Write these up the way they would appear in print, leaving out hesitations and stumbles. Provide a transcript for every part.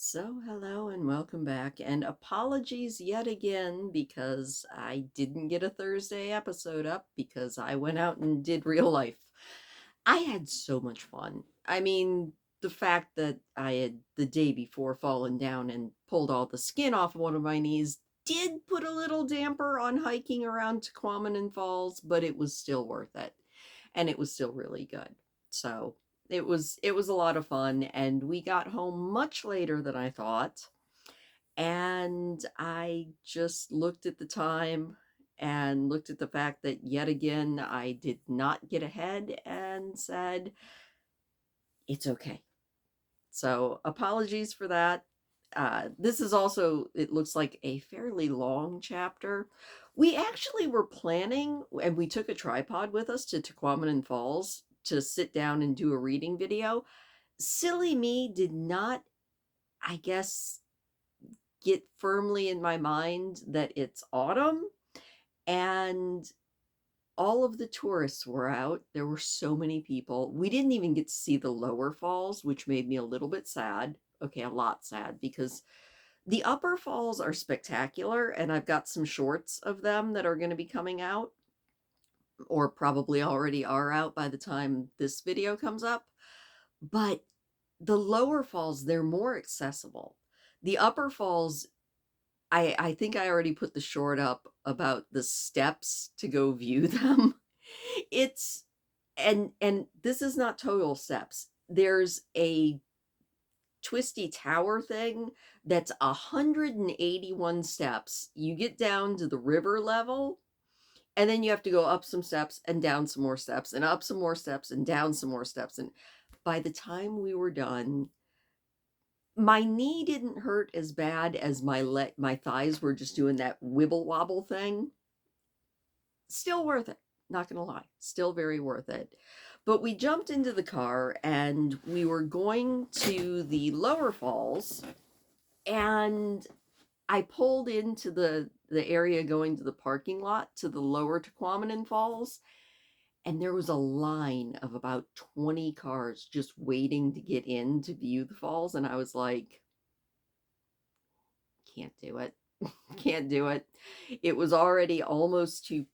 So, hello and welcome back. And apologies yet again because I didn't get a Thursday episode up because I went out and did real life. I had so much fun. I mean, the fact that I had the day before fallen down and pulled all the skin off one of my knees did put a little damper on hiking around Tequamanon Falls, but it was still worth it. And it was still really good. So, it was a lot of fun and we got home much later than I thought. And I just looked at the time and looked at the fact that yet again I did not get ahead and said, it's okay. So apologies for that. This is also, it looks like a fairly long chapter. We actually were planning, and we took a tripod with us to Tequamanon Falls to sit down and do a reading video. Silly me did not, I guess, get firmly in my mind that it's autumn, and all of the tourists were out. There were so many people. We didn't even get to see the lower falls, which made me a little bit sad. Okay, a lot sad because the upper falls are spectacular, and I've got some shorts of them that are going to be coming out, or probably already are out by the time this video comes up. But the lower falls, they're more accessible. The upper falls, I think I already put the short up about the steps to go view them. It's and this is not total steps. There's a twisty tower thing that's 181 steps. You get down to the river level, and then you have to go up some steps and down some more steps and up some more steps and down some more steps. And by the time we were done, my knee didn't hurt as bad as my thighs were just doing that wibble wobble thing. Still worth it. Not gonna lie, still very worth it. But we jumped into the car and we were going to the lower falls, and I pulled into the area going to the parking lot to the lower Tequamanon Falls, and there was a line of about 20 cars just waiting to get in to view the falls, and I was like, can't do it. Can't do it. It was almost too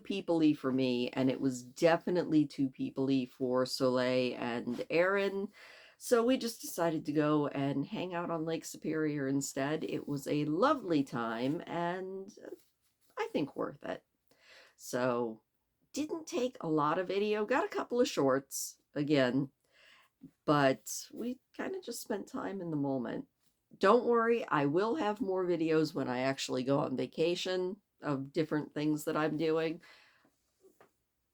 peoply for me, and it was definitely too peoply for Soleil and Aaron. So we just decided to go and hang out on Lake Superior instead. It was a lovely time and I think worth it. So didn't take a lot of video, got a couple of shorts again, but we kind of just spent time in the moment. Don't worry, I will have more videos when I actually go on vacation of different things that I'm doing,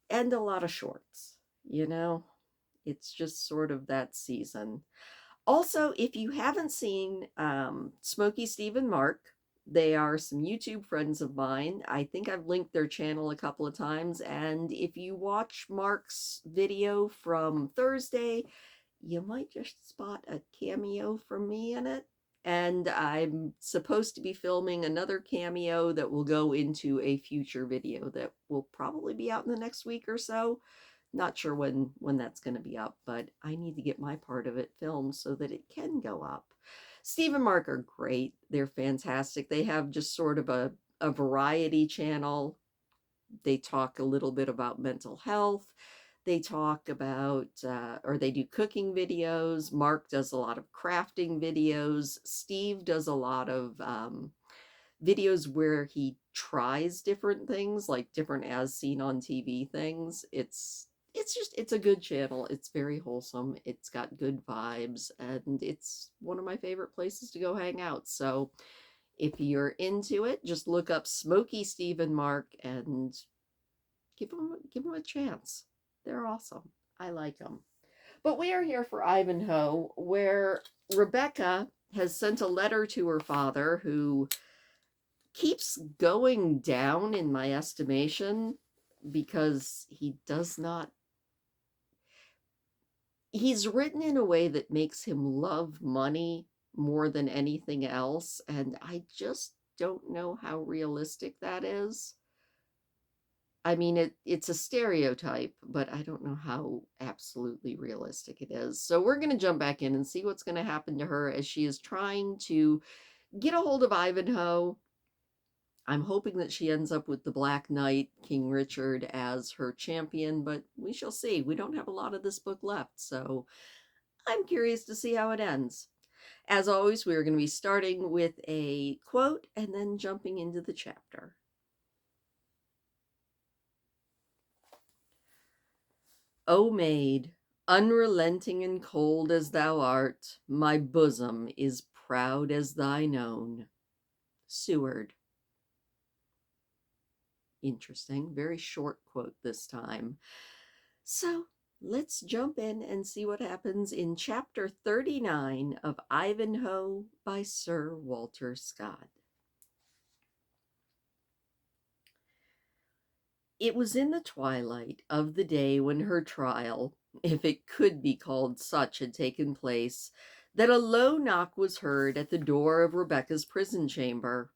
and a lot of shorts, you know? It's just sort of that season. Also, if you haven't seen Smokey, Steve, and Mark, they are some YouTube friends of mine. I think I've linked their channel a couple of times, and if you watch Mark's video from Thursday, you might just spot a cameo from me in it. And I'm supposed to be filming another cameo that will go into a future video that will probably be out in the next week or so. Not sure when that's going to be up, but I need to get my part of it filmed so that it can go up. Steve and Mark are great. They're fantastic. They have just sort of a variety channel. They talk a little bit about mental health. They talk about, or they do cooking videos. Mark does a lot of crafting videos. Steve does a lot of videos where he tries different things, like different as seen on TV things. It's a good channel. It's very wholesome. It's got good vibes, and it's one of my favorite places to go hang out. So if you're into it, just look up Smoky Steve and Mark and give them a chance. They're awesome. I like them. But we are here for Ivanhoe, where Rebecca has sent a letter to her father, who keeps going down in my estimation because he's written in a way that makes him love money more than anything else, and I just don't know how realistic that is. I mean, it's a stereotype, but I don't know how absolutely realistic it is. So we're going to jump back in and see what's going to happen to her as she is trying to get a hold of Ivanhoe. I'm hoping that she ends up with the Black Knight, King Richard, as her champion, but we shall see. We don't have a lot of this book left, so I'm curious to see how it ends. As always, we are going to be starting with a quote and then jumping into the chapter. O maid, unrelenting and cold as thou art, my bosom is proud as thine own. Seward. Interesting. Very short quote this time. So let's jump in and see what happens in chapter 39 of Ivanhoe by Sir Walter Scott. It was in the twilight of the day when her trial, if it could be called such, had taken place, that a low knock was heard at the door of Rebecca's prison chamber.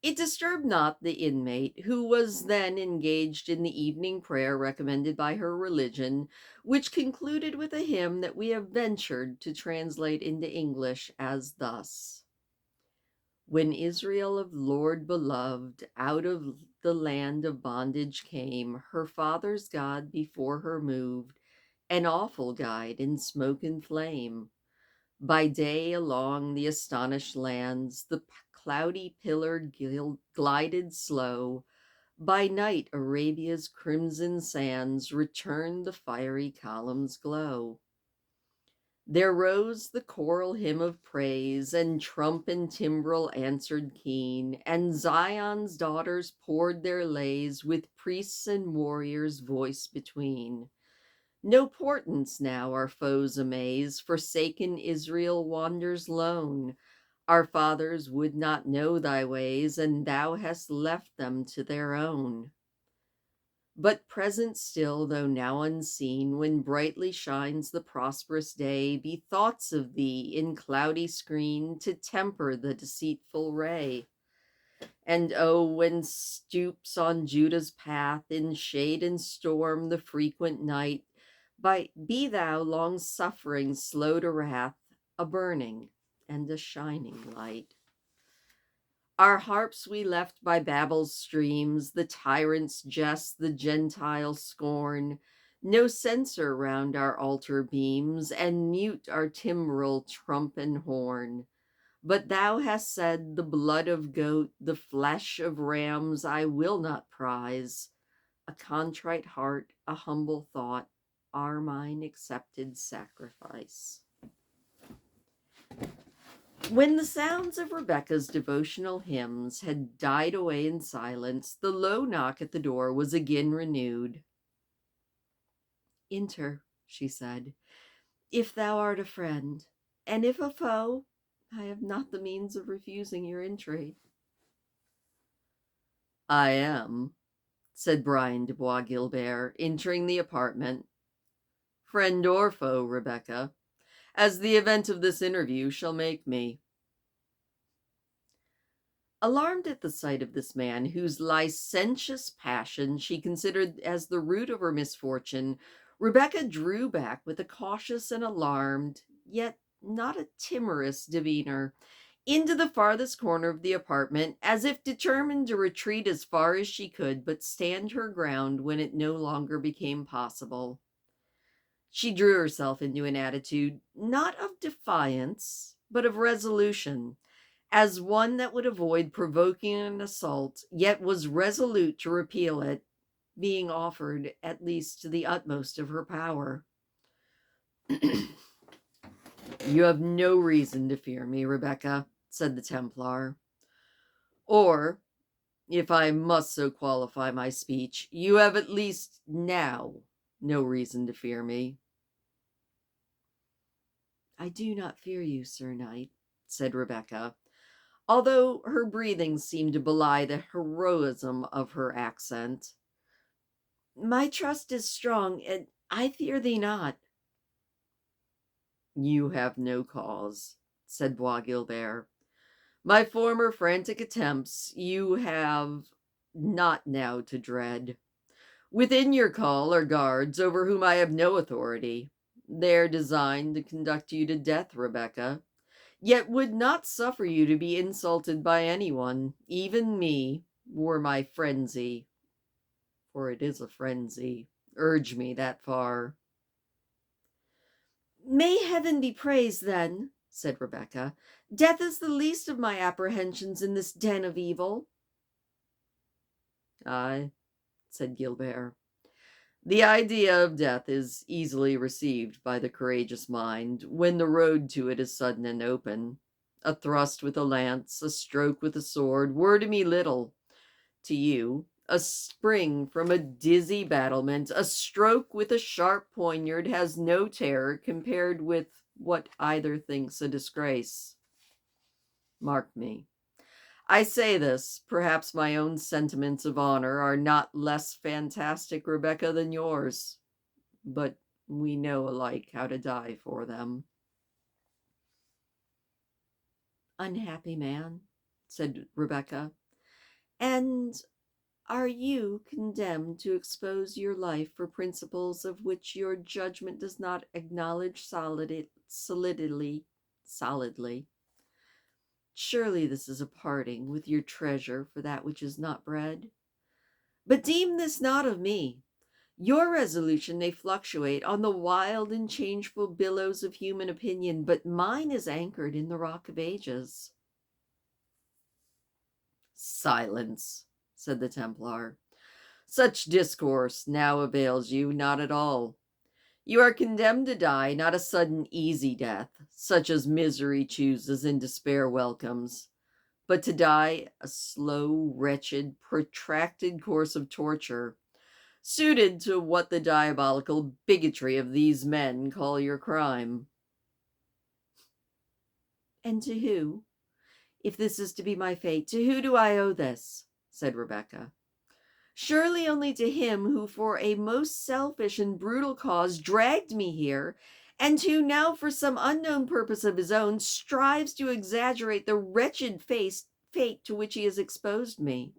It disturbed not the inmate, who was then engaged in the evening prayer recommended by her religion, which concluded with a hymn that we have ventured to translate into English as thus: When Israel of Lord beloved out of the land of bondage came, her father's God before her moved, an awful guide in smoke and flame. By day along the astonished lands the cloudy pillar glided slow, by night Arabia's crimson sands returned the fiery columns' glow. There rose the choral hymn of praise, and trump and timbrel answered keen, and Zion's daughters poured their lays, with priests and warriors voice between. No portents now our foes amaze, forsaken Israel wanders lone. Our fathers would not know thy ways, and thou hast left them to their own. But present still, though now unseen, when brightly shines the prosperous day, be thoughts of thee in cloudy screen to temper the deceitful ray. And oh, when stoops on Judah's path in shade and storm the frequent night, be thou long suffering, slow to wrath, a burning and a shining light. Our harps we left by Babel's streams, the tyrant's jest, the Gentile scorn. No censer round our altar beams, and mute our timbrel, trump, and horn. But thou hast said, the blood of goat, the flesh of rams I will not prize. A contrite heart, a humble thought, are mine accepted sacrifice. When the sounds of Rebecca's devotional hymns had died away in silence, the low knock at the door was again renewed. Enter, she said, if thou art a friend, and if a foe, I have not the means of refusing your entry. I am, said Brian de Bois Guilbert, entering the apartment. Friend or foe, Rebecca, as the event of this interview shall make me. Alarmed at the sight of this man, whose licentious passion she considered as the root of her misfortune, Rebecca drew back with a cautious and alarmed, yet not a timorous demeanor, into the farthest corner of the apartment, as if determined to retreat as far as she could, but stand her ground when it no longer became possible. She drew herself into an attitude, not of defiance, but of resolution, as one that would avoid provoking an assault, yet was resolute to repel it, being offered at least to the utmost of her power. You have no reason to fear me, Rebecca, said the Templar. Or, if I must so qualify my speech, you have at least now no reason to fear me. I do not fear you, Sir Knight, said Rebecca, although her breathing seemed to belie the heroism of her accent. My trust is strong, and I fear thee not. You have no cause, said Bois Guilbert. My former frantic attempts you have not now to dread. Within your call are guards over whom I have no authority. They're designed to conduct you to death, Rebecca, yet would not suffer you to be insulted by anyone, even me, were my frenzy, for it is a frenzy, urge me that far. May heaven be praised, then, said Rebecca. Death is the least of my apprehensions in this den of evil. Ay, said Gilbert. The idea of death is easily received by the courageous mind, when the road to it is sudden and open. A thrust with a lance, a stroke with a sword, were to me little. To you, a spring from a dizzy battlement, a stroke with a sharp poniard has no terror compared with what either thinks a disgrace. Mark me. I say this, perhaps my own sentiments of honor are not less fantastic, Rebecca, than yours, but we know alike how to die for them. Unhappy man, said Rebecca, and are you condemned to expose your life for principles of which your judgment does not acknowledge solidly? Surely this is a parting with your treasure for that which is not bread. But deem this not of me. Your resolution may fluctuate on the wild and changeful billows of human opinion, but mine is anchored in the rock of ages. Silence, said the Templar. Such discourse now avails you not at all. You are condemned to die, not a sudden easy death, such as misery chooses and despair welcomes, but to die a slow, wretched, protracted course of torture, suited to what the diabolical bigotry of these men call your crime. And to who, if this is to be my fate, to who do I owe this? Said Rebecca. Surely only to him who for a most selfish and brutal cause dragged me here, and who now for some unknown purpose of his own strives to exaggerate the wretched fate to which he has exposed me.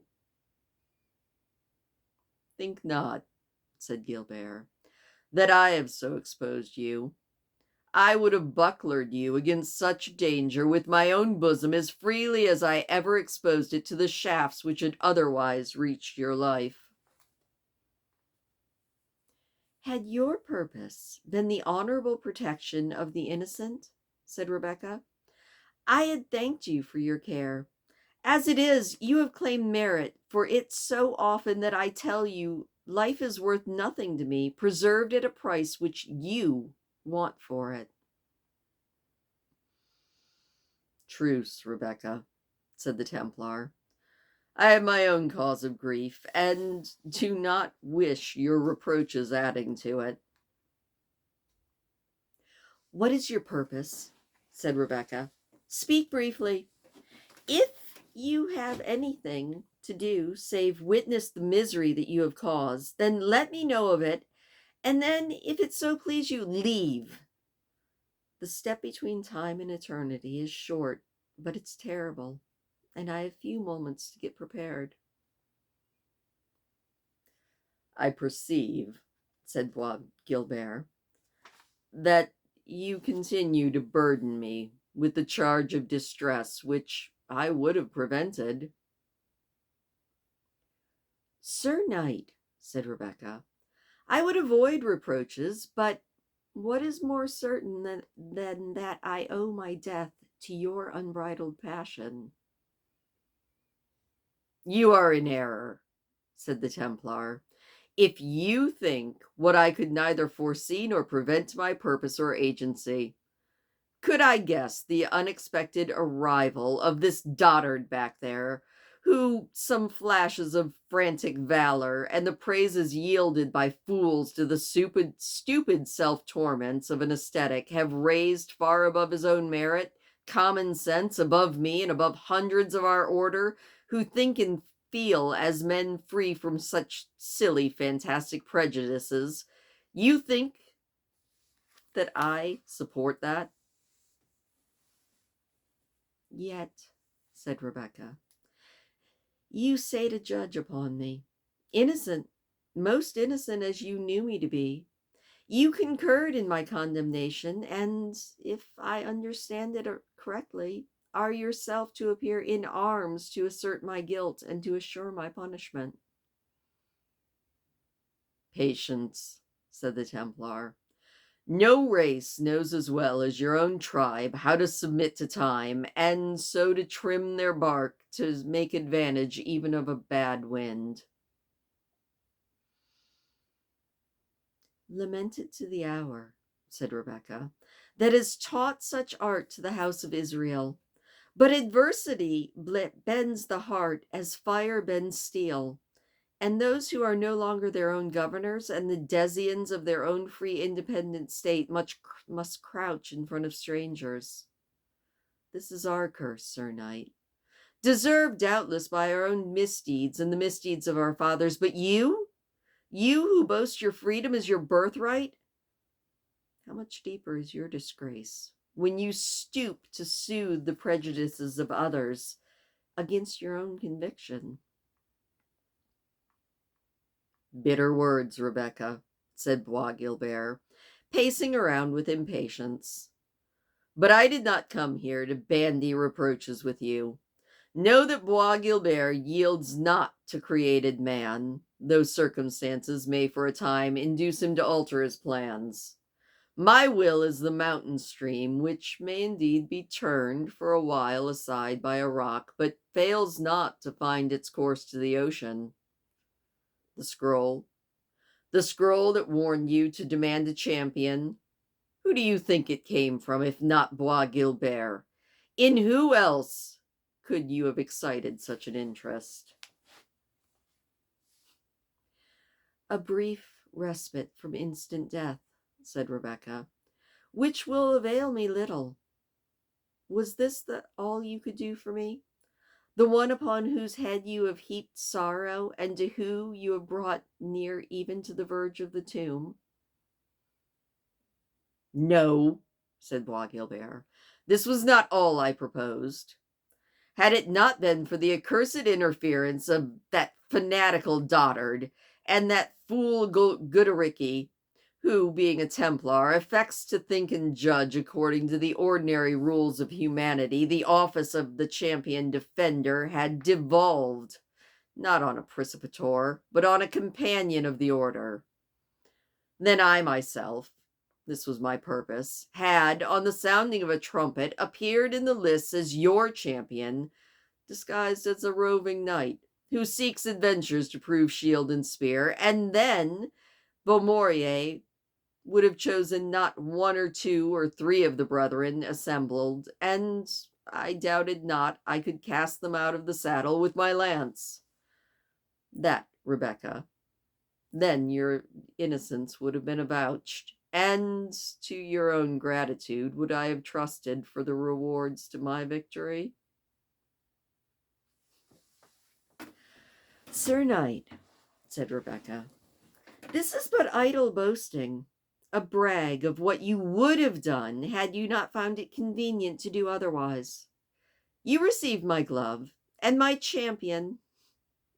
Think not, said Gilbert, that I have so exposed you. I would have bucklered you against such danger with my own bosom as freely as I ever exposed it to the shafts which had otherwise reached your life. Had your purpose been the honorable protection of the innocent, said Rebecca, I had thanked you for your care. As it is, you have claimed merit for it so often that I tell you life is worth nothing to me, preserved at a price which you want for it. Truce, Rebecca, said the Templar. I have my own cause of grief, and do not wish your reproaches adding to it. What is your purpose? Said Rebecca. Speak briefly. If you have anything to do save witness the misery that you have caused, then let me know of it, and then, if it so please you, leave. The step between time and eternity is short, but it's terrible, and I have few moments to get prepared. I perceive, said Bois Gilbert, that you continue to burden me with the charge of distress which I would have prevented. Sir Knight, said Rebecca, I would avoid reproaches, but what is more certain than that I owe my death to your unbridled passion? You are in error, said the Templar. If you think what I could neither foresee nor prevent my purpose or agency, could I guess the unexpected arrival of this dotard back there, who some flashes of frantic valor and the praises yielded by fools to the stupid self-torments of an ascetic have raised far above his own merit, common sense, above me and above hundreds of our order, who think and feel as men free from such silly, fantastic prejudices? You think that I support that? Yet, said Rebecca, you say to judge upon me, innocent most innocent as you knew me to be. You concurred in my condemnation, and, if I understand it correctly, are yourself to appear in arms to assert my guilt and to assure my punishment. Patience, said the Templar. No race knows as well as your own tribe how to submit to time, and so to trim their bark to make advantage even of a bad wind. Lament it to the hour, said Rebecca, that has taught such art to the house of Israel. But adversity bends the heart as fire bends steel, and those who are no longer their own governors and the desians of their own free independent state must crouch in front of strangers. This is our curse, Sir Knight, deserved doubtless by our own misdeeds and the misdeeds of our fathers. But you who boast your freedom as your birthright, how much deeper is your disgrace when you stoop to soothe the prejudices of others against your own conviction? Bitter words, Rebecca, said Bois Guilbert, pacing around with impatience. But I did not come here to bandy reproaches with you. Know that Bois Guilbert yields not to created man, though circumstances may for a time induce him to alter his plans. My will is the mountain stream, which may indeed be turned for a while aside by a rock, but fails not to find its course to the ocean. The scroll that warned you to demand a champion, who do you think it came from, if not Bois Guilbert? In who else could you have excited such an interest? A brief respite from instant death, said Rebecca, which will avail me little. Was this all you could do for me? The one upon whose head you have heaped sorrow, and to whom you have brought near even to the verge of the tomb? No, said Bois Guilbert, this was not all I proposed. Had it not been for the accursed interference of that fanatical dotard and that fool Goodericky, who, being a Templar, affects to think and judge according to the ordinary rules of humanity, the office of the champion defender had devolved, not on a precipitor, but on a companion of the order. Then I myself, this was my purpose, had, on the sounding of a trumpet, appeared in the lists as your champion, disguised as a roving knight, who seeks adventures to prove shield and spear, and then Beaumorier would have chosen not one or two or three of the brethren assembled, and I doubted not I could cast them out of the saddle with my lance. That, Rebecca, then your innocence would have been avouched, and to your own gratitude would I have trusted for the rewards to my victory. Sir Knight, said Rebecca, this is but idle boasting, a brag of what you would have done had you not found it convenient to do otherwise. You received my glove, and my champion,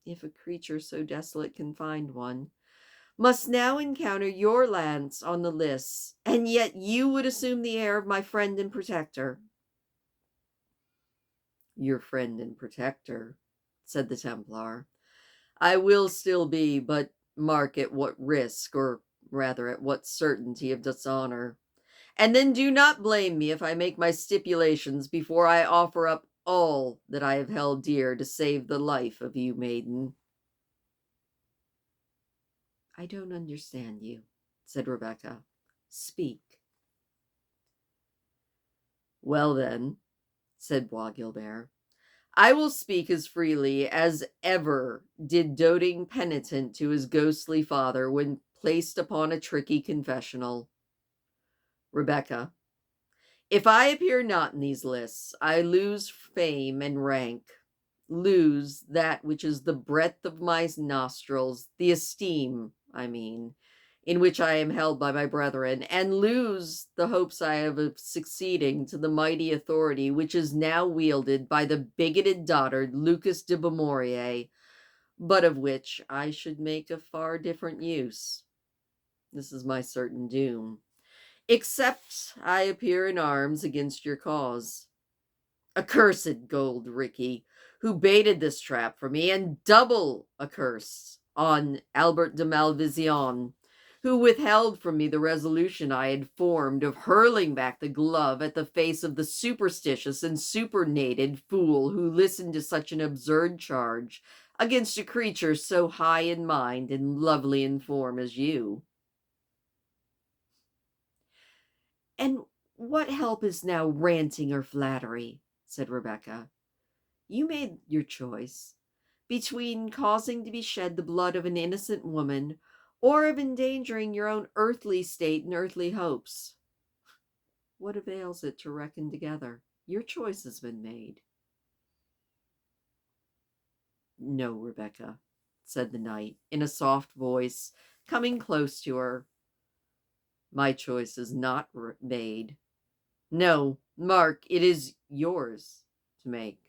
if a creature so desolate can find one, must now encounter your lance on the lists, and yet you would assume the air of my friend and protector. Your friend and protector, said the Templar, I will still be, but mark at what risk, or rather at what certainty of dishonor. And then do not blame me if I make my stipulations before I offer up all that I have held dear to save the life of you, maiden. I don't understand you, said Rebecca. Speak. Well then, said Bois Guilbert, I will speak as freely as ever did doting penitent to his ghostly father when placed upon a tricky confessional. Rebecca, if I appear not in these lists, I lose fame and rank, lose that which is the breadth of my nostrils, the esteem, I mean, in which I am held by my brethren, and lose the hopes I have of succeeding to the mighty authority which is now wielded by the bigoted dotard Lucas de Beaumorier, but of which I should make a far different use. This is my certain doom, except I appear in arms against your cause. Accursed gold Ricky, who baited this trap for me, and double a curse on Albert de Malvision, who withheld from me the resolution I had formed of hurling back the glove at the face of the superstitious and supernated fool who listened to such an absurd charge against a creature so high in mind and lovely in form as you. And what help is now ranting or flattery? Said Rebecca. You made your choice between causing to be shed the blood of an innocent woman or of endangering your own earthly state and earthly hopes. What avails it to reckon together? Your choice has been made. No, Rebecca, said the knight in a soft voice, coming close to her. My choice is not made. No, Mark, it is yours to make.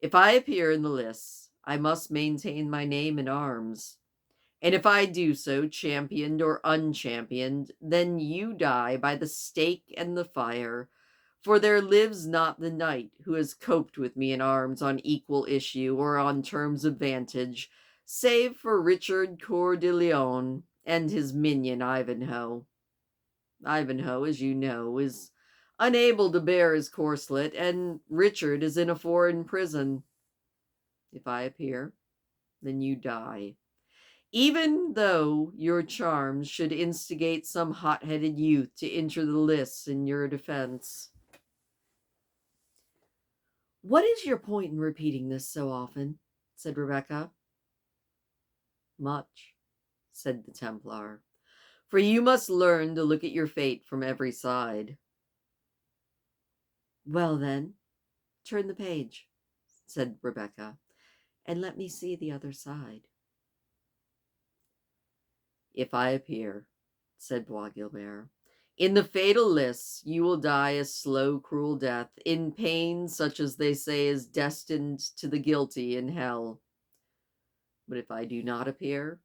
If I appear in the lists, I must maintain my name in arms. And if I do so, championed or unchampioned, then you die by the stake and the fire. For there lives not the knight who has coped with me in arms on equal issue or on terms of vantage, save for Richard Coeur de Lion and his minion Ivanhoe. Ivanhoe, as you know, is unable to bear his corslet, and Richard is in a foreign prison. If I appear, then you die, even though your charms should instigate some hot-headed youth to enter the lists in your defense. What is your point in repeating this so often? Said Rebecca. Much, said the Templar, for you must learn to look at your fate from every side. Well, then, turn the page, said Rebecca, and let me see the other side. If I appear, said Bois Guilbert, in the fatal lists, you will die a slow, cruel death, in pain such as they say is destined to the guilty in hell. But if I do not appear,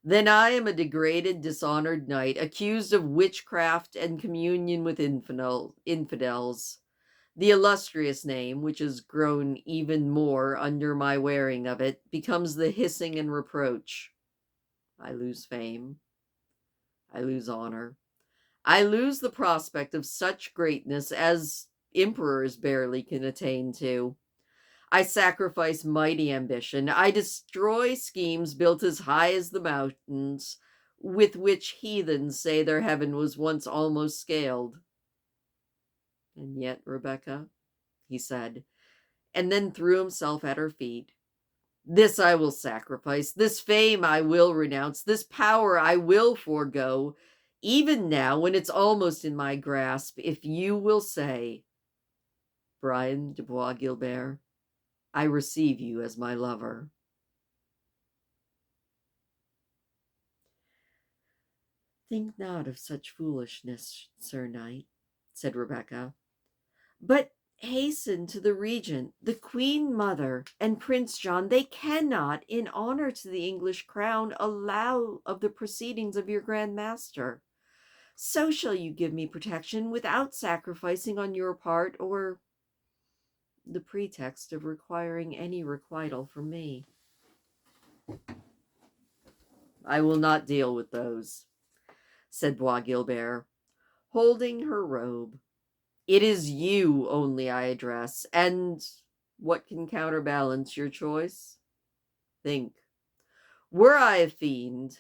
then I am a degraded, dishonored knight, accused of witchcraft and communion with infidels. The illustrious name, which has grown even more under my wearing of it, becomes the hissing and reproach. I lose fame. I lose honor. I lose the prospect of such greatness as emperors barely can attain to. I sacrifice mighty ambition. I destroy schemes built as high as the mountains, with which heathens say their heaven was once almost scaled. And yet, Rebecca, he said, and then threw himself at her feet. This I will sacrifice. This fame I will renounce. This power I will forego. Even now, when it's almost in my grasp, if you will say, Brian de Bois Guilbert, I receive you as my lover. Think not of such foolishness, Sir Knight, said Rebecca, but hasten to the regent, the Queen Mother, and Prince John. They cannot, in honor to the English crown, allow of the proceedings of your Grand Master. So shall you give me protection without sacrificing on your part or the pretext of requiring any requital from me. I will not deal with those, said Bois Guilbert, holding her robe. It is you only I address, and what can counterbalance your choice? Think. Were I a fiend,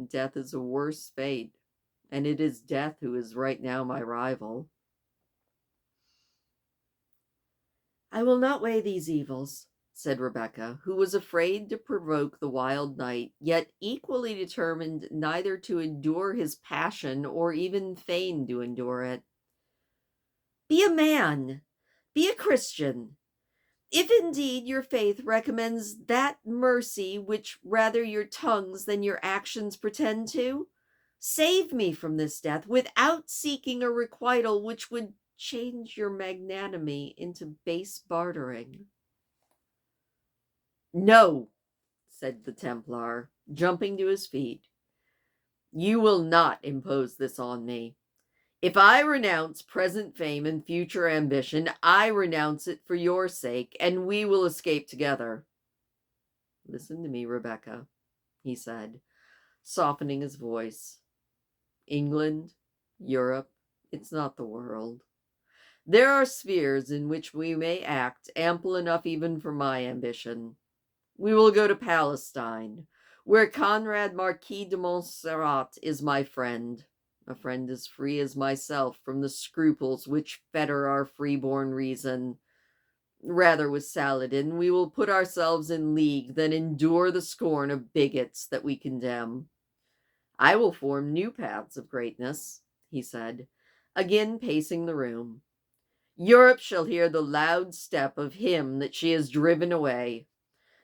death is a worse fate, and it is death who is right now my rival. I will not weigh these evils, said Rebecca, who was afraid to provoke the wild knight, yet equally determined neither to endure his passion or even feign to endure it. Be a man, be a Christian. If indeed your faith recommends that mercy which rather your tongues than your actions pretend to, save me from this death without seeking a requital which would change your magnanimity into base bartering. No, said the Templar, jumping to his feet. You will not impose this on me. If I renounce present fame and future ambition, I renounce it for your sake, and we will escape together. Listen to me, Rebecca, he said, softening his voice. England, Europe, it's not the world. There are spheres in which we may act, ample enough even for my ambition. We will go to Palestine, where Conrad Marquis de Montserrat is my friend, a friend as free as myself from the scruples which fetter our freeborn reason. Rather, with Saladin, we will put ourselves in league than endure the scorn of bigots that we condemn. I will form new paths of greatness, he said, again pacing the room. Europe shall hear the loud step of him that she has driven away.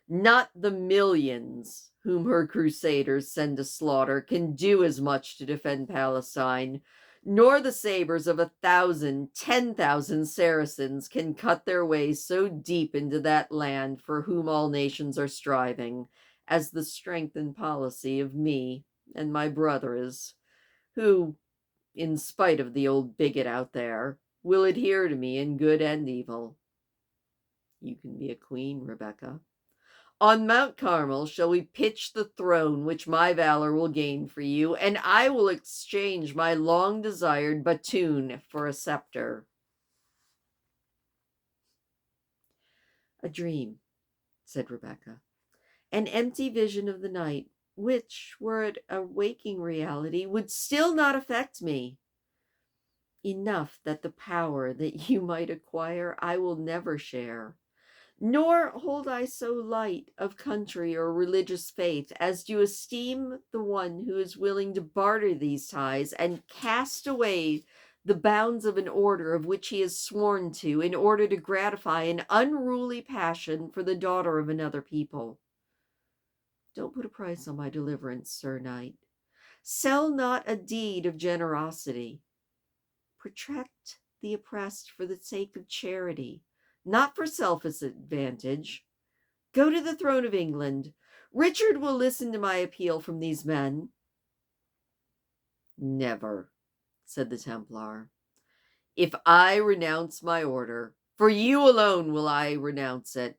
Not the millions whom her crusaders send to slaughter can do as much to defend Palestine, nor the sabers of 1,000, 10,000 Saracens can cut their way so deep into that land for whom all nations are striving, as the strength and policy of me and my brothers, who, in spite of the old bigot out there, will adhere to me in good and evil. You can be a queen, Rebecca. On Mount Carmel shall we pitch the throne which my valor will gain for you, and I will exchange my long-desired batoon for a scepter. A dream, said Rebecca, an empty vision of the night, which, were it a waking reality, would still not affect me. Enough that the power that you might acquire I will never share. Nor hold I so light of country or religious faith as to esteem the one who is willing to barter these ties and cast away the bounds of an order of which he has sworn to, in order to gratify an unruly passion for the daughter of another people. Don't put a price on my deliverance, Sir Knight. Sell not a deed of generosity. Protect the oppressed for the sake of charity, not for selfish advantage. Go to the throne of England. Richard will listen to my appeal from these men. Never, said the Templar. If I renounce my order, for you alone will I renounce it.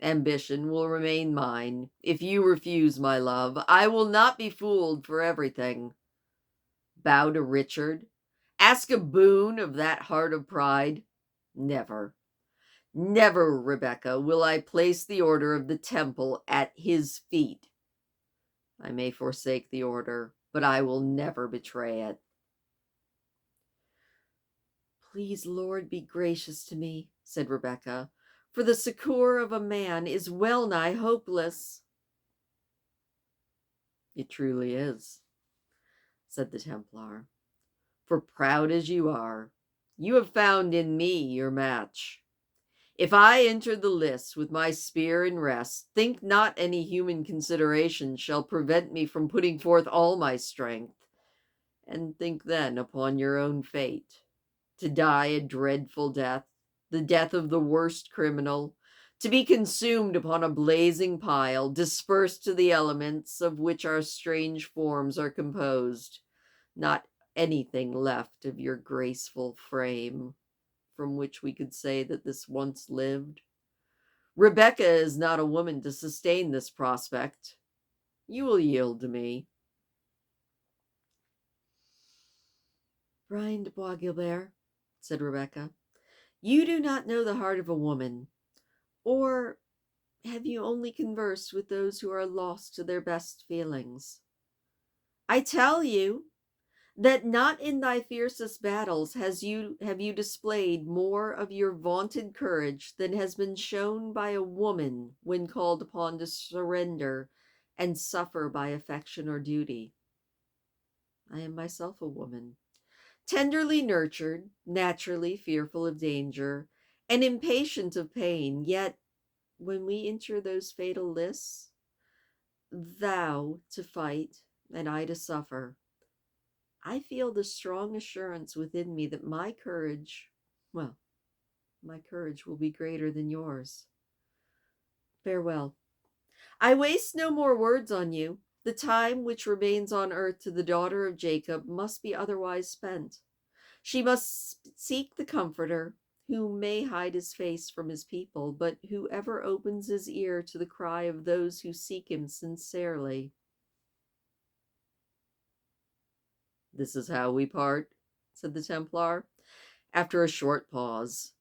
Ambition will remain mine. If you refuse my love, I will not be fooled for everything. Bow to Richard? Ask a boon of that heart of pride? Never. Never, Rebecca, will I place the order of the temple at his feet. I may forsake the order, but I will never betray it. Please, Lord, be gracious to me, said Rebecca, for the succor of a man is well nigh hopeless. It truly is, said the Templar, for proud as you are, you have found in me your match. If I enter the lists with my spear in rest, think not any human consideration shall prevent me from putting forth all my strength, and think then upon your own fate, to die a dreadful death, the death of the worst criminal, to be consumed upon a blazing pile, dispersed to the elements of which our strange forms are composed, not anything left of your graceful frame, from which we could say that this once lived. Rebecca is not a woman to sustain this prospect. You will yield to me. Brian de Bois Guilbert, said Rebecca, you do not know the heart of a woman, or have you only conversed with those who are lost to their best feelings? I tell you that not in thy fiercest battles have you displayed more of your vaunted courage than has been shown by a woman when called upon to surrender and suffer by affection or duty. I am myself a woman, tenderly nurtured, naturally fearful of danger, and impatient of pain, yet when we enter those fatal lists, thou to fight and I to suffer, I feel the strong assurance within me that my courage will be greater than yours. Farewell. I waste no more words on you. The time which remains on earth to the daughter of Jacob must be otherwise spent. She must seek the Comforter, who may hide his face from his people, but who ever opens his ear to the cry of those who seek him sincerely. This is how we part, said the Templar, after a short pause.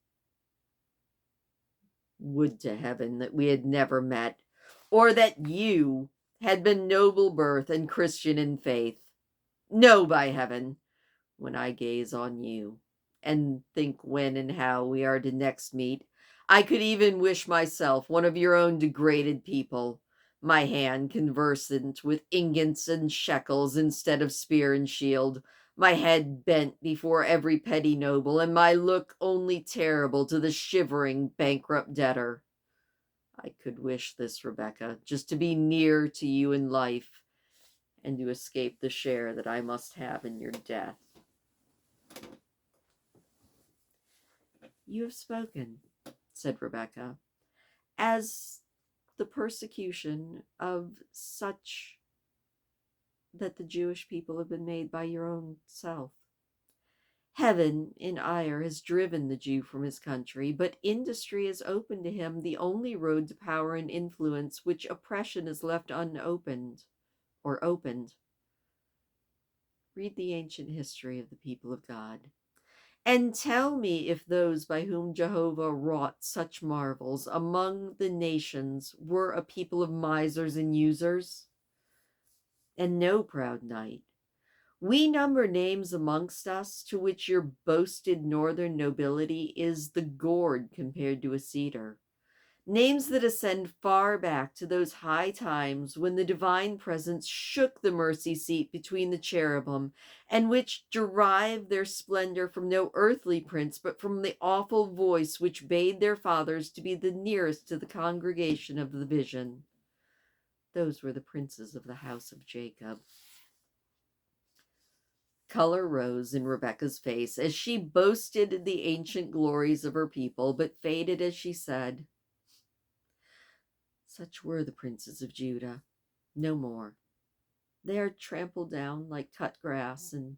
Would to heaven that we had never met, or that you had been noble birth and Christian in faith. No, by heaven, when I gaze on you, and think when and how we are to next meet, I could even wish myself one of your own degraded people, my hand conversant with ingots and shekels instead of spear and shield, my head bent before every petty noble, and my look only terrible to the shivering bankrupt debtor. I could wish this, Rebecca, just to be near to you in life, and to escape the share that I must have in your death. You have spoken, said Rebecca, as the persecution of such that the Jewish people have been made by your own self. Heaven, in ire, has driven the Jew from his country, but industry has opened to him the only road to power and influence which oppression has left unopened, or opened. Read the ancient history of the people of God, and tell me if those by whom Jehovah wrought such marvels among the nations were a people of misers and users. And no, proud knight, we number names amongst us to which your boasted northern nobility is the gourd compared to a cedar. Names that ascend far back to those high times when the divine presence shook the mercy seat between the cherubim, and which derive their splendor from no earthly prince, but from the awful voice which bade their fathers to be the nearest to the congregation of the vision. Those were the princes of the house of Jacob. Color rose in Rebecca's face as she boasted the ancient glories of her people, but faded as she said, such were the princes of Judah, no more. They are trampled down like cut grass and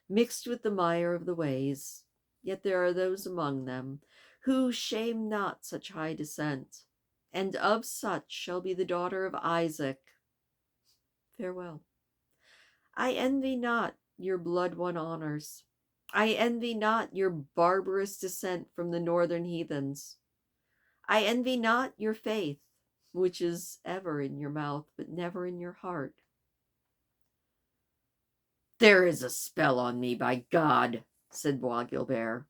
mixed with the mire of the ways. Yet there are those among them who shame not such high descent, and of such shall be the daughter of Isaac. Farewell. I envy not your blood-won honors. I envy not your barbarous descent from the northern heathens. I envy not your faith, which is ever in your mouth, but never in your heart. There is a spell on me, by God, said Bois Guilbert.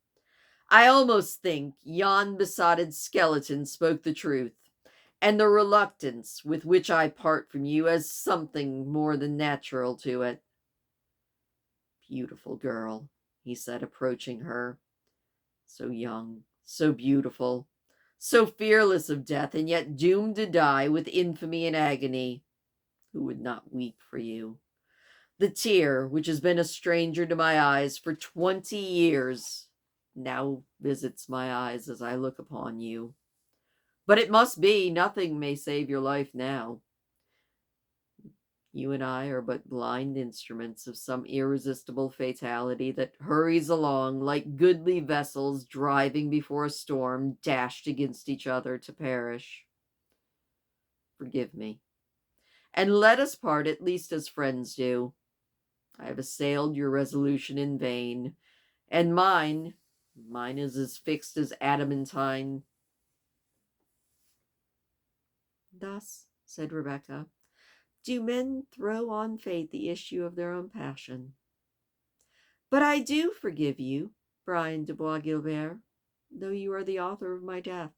I almost think yon besotted skeleton spoke the truth, and the reluctance with which I part from you has something more than natural to it. Beautiful girl, he said, approaching her. So young, so beautiful, so fearless of death, and yet doomed to die with infamy and agony. Who would not weep for you? The tear, which has been a stranger to my eyes for 20 years, now visits my eyes as I look upon you. But it must be, nothing may save your life now. You and I are but blind instruments of some irresistible fatality that hurries along like goodly vessels driving before a storm, dashed against each other to perish. Forgive me, and let us part at least as friends do. I have assailed your resolution in vain, and mine is as fixed as adamantine. Thus, said Rebecca, do men throw on fate the issue of their own passion. But I do forgive you, Brian de Bois Guilbert, though you are the author of my death.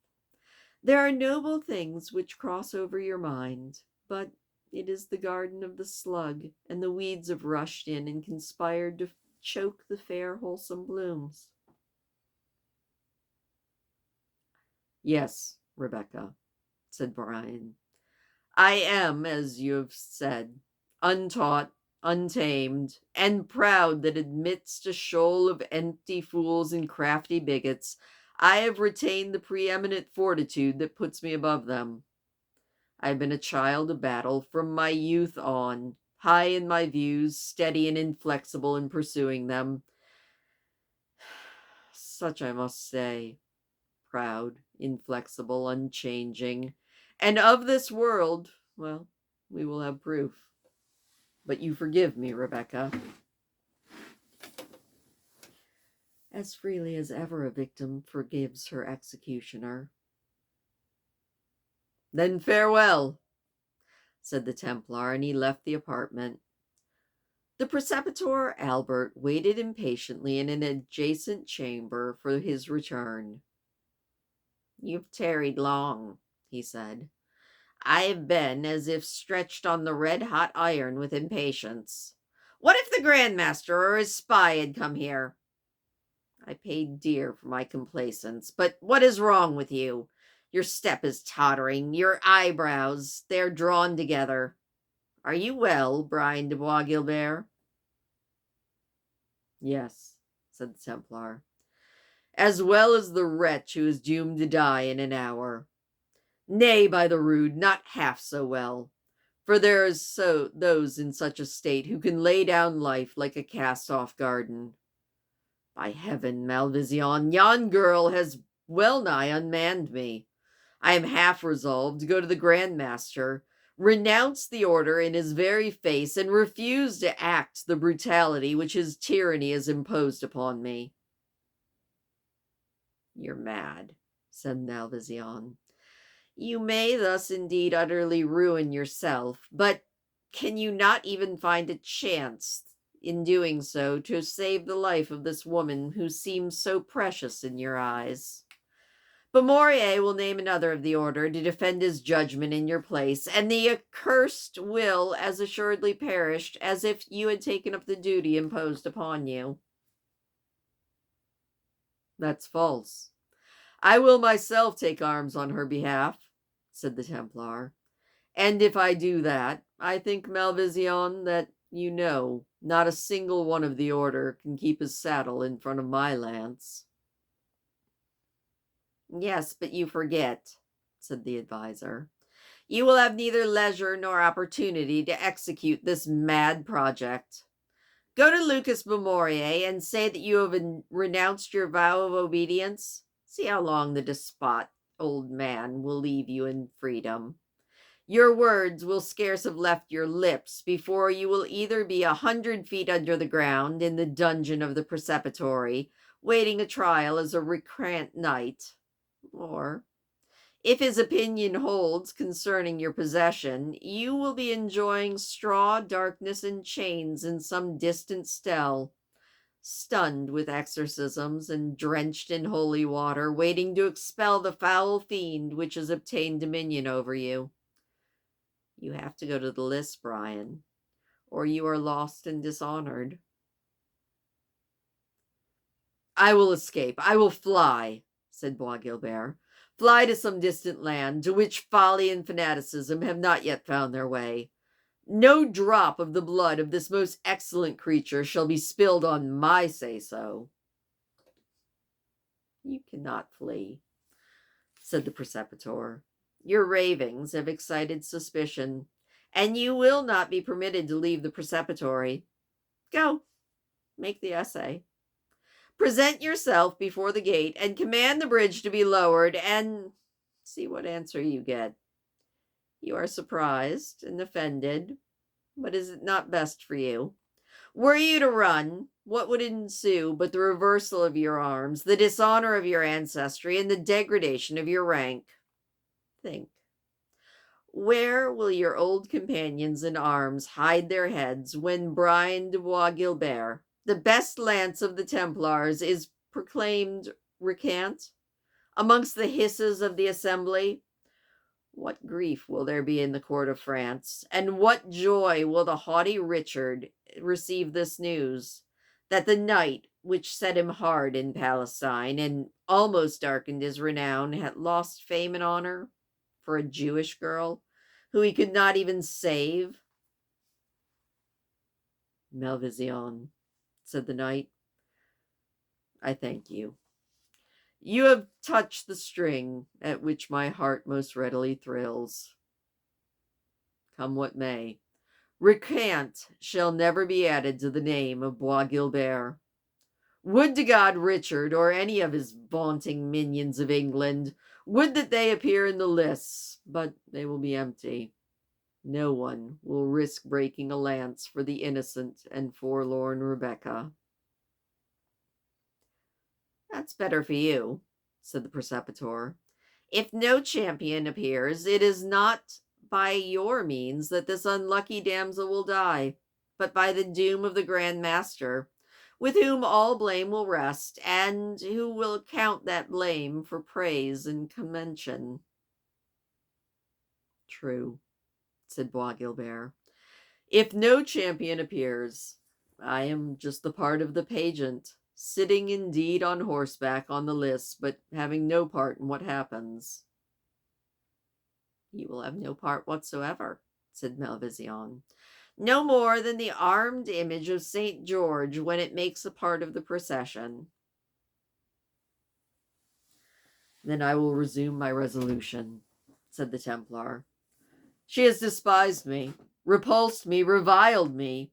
There are noble things which cross over your mind, but it is the garden of the slug, and the weeds have rushed in and conspired to choke the fair, wholesome blooms. Yes, Rebecca, said Brian. I am, as you have said, untaught, untamed, and proud that amidst a shoal of empty fools and crafty bigots, I have retained the preeminent fortitude that puts me above them. I've been a child of battle from my youth on, high in my views, steady and inflexible in pursuing them. Such I must say, proud, inflexible, unchanging, and of this world, well, we will have proof. But you forgive me, Rebecca. As freely as ever a victim forgives her executioner. Then farewell, said the Templar, and he left the apartment. The preceptor Albert waited impatiently in an adjacent chamber for his return. You've tarried long, he said. I have been as if stretched on the red-hot iron with impatience. What if the Grand Master or his spy had come here? I paid dear for my complacence, but what is wrong with you? Your step is tottering, your eyebrows, they're drawn together. Are you well, Brian de Bois Guilbert? Yes, said the Templar, as well as the wretch who is doomed to die in an hour. Nay, by the rood, not half so well. For there is so those in such a state who can lay down life like a cast-off garden. By heaven, Malvision, yon girl has well nigh unmanned me. I am half resolved to go to the Grand Master, renounce the order in his very face, and refuse to act the brutality which his tyranny has imposed upon me. You're mad, said Malvision. You may thus indeed utterly ruin yourself, but can you not even find a chance in doing so to save the life of this woman who seems so precious in your eyes? Beaumorier will name another of the order to defend his judgment in your place, and the accursed will as assuredly perish as if you had taken up the duty imposed upon you. That's false. I will myself take arms on her behalf, said the Templar. And if I do that, I think, Malvision, that you know not a single one of the order can keep his saddle in front of my lance. Yes, but you forget, said the adviser. You will have neither leisure nor opportunity to execute this mad project. Go to Lucas Beaumorier and say that you have renounced your vow of obedience. See how long the despot old man will leave you in freedom. Your words will scarce have left your lips before you will either be 100 feet under the ground in the dungeon of the preceptory, waiting a trial as a recreant knight, or, if his opinion holds concerning your possession, you will be enjoying straw, darkness, and chains in some distant cell, stunned with exorcisms and drenched in holy water, waiting to expel the foul fiend which has obtained dominion over you. You have to go to the list, Brian, or you are lost and dishonored. I will escape. I will fly, said Bois Guilbert. Fly to some distant land to which folly and fanaticism have not yet found their way. No drop of the blood of this most excellent creature shall be spilled on my say-so. You cannot flee, said the preceptor. Your ravings have excited suspicion, and you will not be permitted to leave the preceptory. Go, make the essay. Present yourself before the gate and command the bridge to be lowered, and see what answer you get. You are surprised and offended, but is it not best for you? Were you to run, what would ensue but the reversal of your arms, the dishonor of your ancestry, and the degradation of your rank? Think. Where will your old companions in arms hide their heads when Brian de Bois Guilbert, the best lance of the Templars, is proclaimed recant? Amongst the hisses of the assembly, what grief will there be in the court of France, and what joy will the haughty Richard receive this news, that the knight which set him hard in Palestine and almost darkened his renown had lost fame and honor for a Jewish girl who he could not even save? Malvision, said the knight, I thank you. You have touched the string at which my heart most readily thrills. come what may. Recant shall never be added to the name of Bois Guilbert. Would to God Richard, or any of his vaunting minions of England, would that they appear in the lists, but they will be empty. No one will risk breaking a lance for the innocent and forlorn Rebecca. That's better for you, said the preceptor. If no champion appears, it is not by your means that this unlucky damsel will die, but by the doom of the Grand Master, with whom all blame will rest, and who will count that blame for praise and commendation. True, said Bois Guilbert. If no champion appears, I am just the part of the pageant, sitting indeed on horseback on the list, but having no part in what happens. You will have no part whatsoever, said Malvision. No more than the armed image of St. George when it makes a part of the procession. Then I will resume my resolution, said the Templar. She has despised me, repulsed me, reviled me,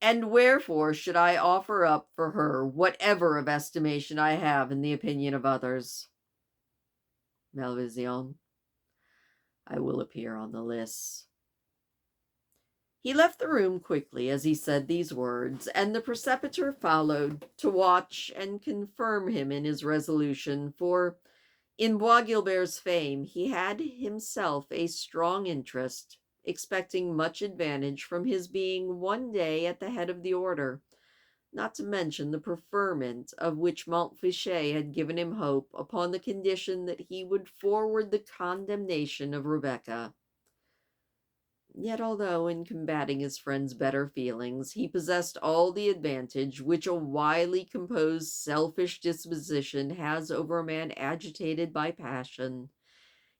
and wherefore should I offer up for her whatever of estimation I have in the opinion of others? Malvision, I will appear on the lists. He left the room quickly as he said these words, and the preceptor followed to watch and confirm him in his resolution, for in Bois Guilbert's fame he had himself a strong interest, expecting much advantage from his being one day at the head of the order, not to mention the preferment of which Montfichet had given him hope, upon the condition that he would forward the condemnation of Rebecca. Yet although, in combating his friend's better feelings, he possessed all the advantage which a wily composed, selfish disposition has over a man agitated by passion,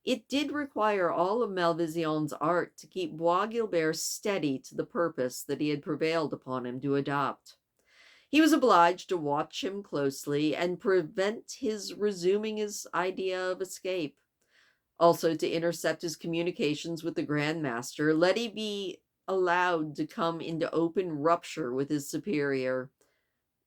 it did require all of Malvision's art to keep Bois Guilbert steady to the purpose that he had prevailed upon him to adopt. He was obliged to watch him closely and prevent his resuming his idea of escape. Also to intercept his communications with the Grand Master, let he be allowed to come into open rupture with his superior,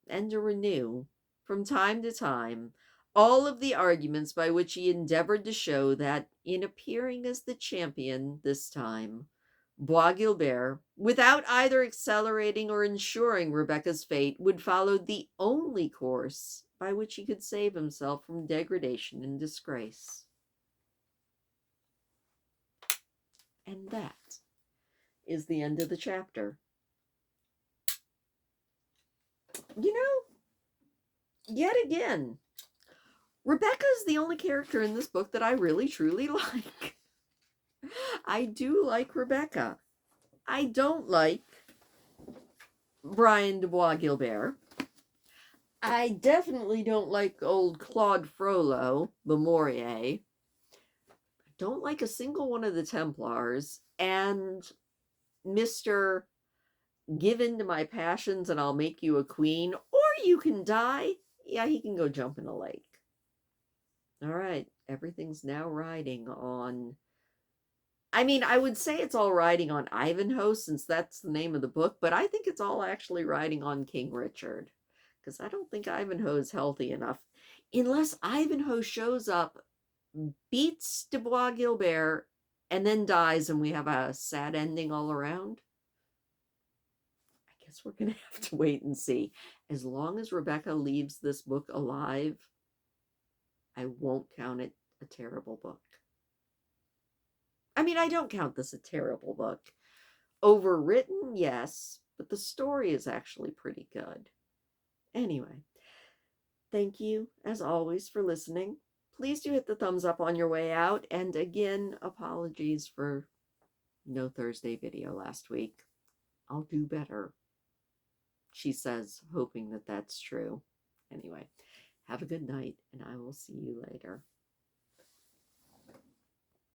and to renew, from time to time, all of the arguments by which he endeavored to show that, in appearing as the champion this time, Bois Guilbert, without either accelerating or ensuring Rebecca's fate, would follow the only course by which he could save himself from degradation and disgrace. And that is the end of the chapter. You know, yet again, Rebecca is the only character in this book that I really truly like. I do like Rebecca. I don't like Brian de Bois Guilbert. I definitely don't like old Claude Frollo, the Maurier. Don't like a single one of the Templars, and Mr. Give in to my passions and I'll make you a queen, or you can die. Yeah, he can go jump in a lake. All right, everything's now riding on. I mean, I would say it's all riding on Ivanhoe since that's the name of the book, but I think it's all actually riding on King Richard because I don't think Ivanhoe is healthy enough. Unless Ivanhoe shows up, beats de Bois Guilbert, and then dies, and we have a sad ending all around. I guess we're going to have to wait and see. As long as Rebecca leaves this book alive, I won't count it a terrible book. I mean, I don't count this a terrible book. Overwritten, yes, but the story is actually pretty good. Anyway, thank you, as always, for listening. Please do hit the thumbs up on your way out. And again, apologies for no Thursday video last week. I'll do better, she says, hoping that that's true. Anyway, have a good night, and I will see you later.